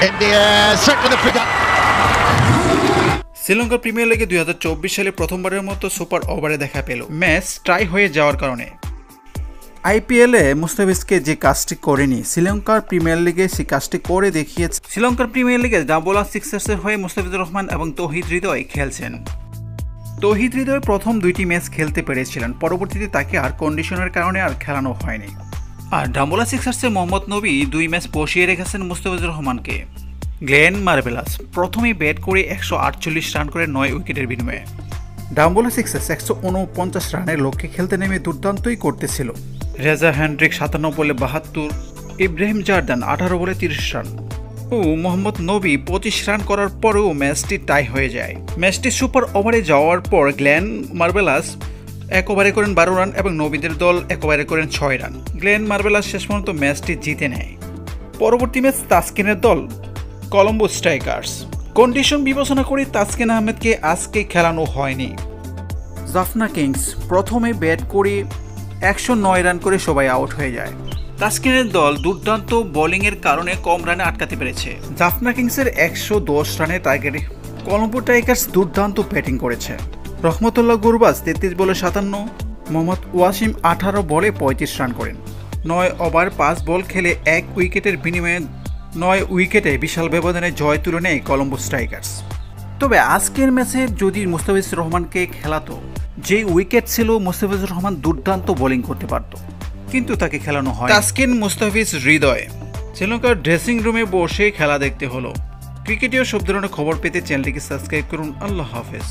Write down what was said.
India circle the figure. Sri Lanka premier লিগে 2024 সালে প্রথমবারের মতো সুপার ওভারে দেখা পেল ম্যাচ টাই হয়ে যাওয়ার কারণে। আইপিএলে মুস্তাফিজকে যে কাজটি করেনি শ্রীলঙ্কার প্রিমিয়ার লিগে সেই কাজটি করে দেখিয়েছে। শ্রীলঙ্কার প্রিমিয়ার লিগে ডাবল সিক্সার্সের হয়ে মুস্তাফিজুর রহমান এবং তৌহিদ হৃদয় খেলছেন। তৌহিদ হৃদয় প্রথম দুইটি ম্যাচ খেলতে পেরেছিলেন, পরবর্তীতে তাকে আর কন্ডিশনের কারণে আর খেলানো হয়নি। আর ডাম্বোলা সিক্সার্সে মোহাম্মদ নবী 2 ম্যাচ বসিয়ে রেখেছেন মুস্তাফিজুর রহমানকে। গ্লেন মার্বেলাস প্রথমেই ব্যাট করে 148 রান করে 9 উইকেটের বিনিময়ে। ডাম্বোলা সিক্সার্স 149 রানের লক্ষ্যে খেলতে নেমে দুর্দান্তই করতেছিল। রেজা হ্যান্ড্রিক 57 বলে 72, ইব্রাহিম জার্দান 18 বলে 30 রান ও মোহাম্মদ নবী 25 রান করার পরেও ম্যাচটি টাই হয়ে যায়। ম্যাচটি সুপার ওভারে যাওয়ার পর গ্লেন মার্বেলাস 1 ওভারে করেন 12 রান এবং নবীদের দল 1 ওভারে করেন 6 রান। গ্লেন মার্বেলাস শেষ পর্যন্ত ম্যাচটি জিতে নেয়। পরবর্তী ম্যাচ তাসকিনের দল কলম্বো স্ট্রাইকার্স। কন্ডিশন বিবেচনা করে তাসকিন আহমেদকে আজকে খেলানো হয়নি। জাফনা কিংস প্রথমে ব্যাট করে 109 রান করে সবাই আউট হয়ে যায়। তাসকিনের দল দুর্দান্ত বোলিংয়ের কারণে কম রানে আটকাতে পেরেছে। জাফনা কিংসের 110 রানের টার্গেটে কলম্বো টাইগার্স দুর্দান্ত ব্যাটিং করেছে। রহমতুল্লাহ গুরবাজ 33 বলে 57, মোহাম্মদ ওয়াসিম 18 বলে 35 রান করেন। 9 ওভার 5 বল খেলে 1 উইকেটের বিনিময়ে 9 উইকেটে বিশাল ব্যবধানে জয় তুলে নেয় কলম্বো স্ট্রাইকার্স। তবে আজকের ম্যাচে যদি মুস্তাফিজুর রহমানকে খেলাতো, যে উইকেট ছিল মুস্তাফিজুর রহমান দুর্দান্ত বোলিং করতে পারত, কিন্তু তাকে খেলানো হয়। তাসকিন মুস্তাফিজ হৃদয় শ্রীলঙ্কার ড্রেসিং রুমে বসে খেলা দেখতে হলো। ক্রিকেটীয় সব ধরনের খবর পেতে চ্যানেলটিকে সাবস্ক্রাইব করুন। আল্লাহ হাফেজ।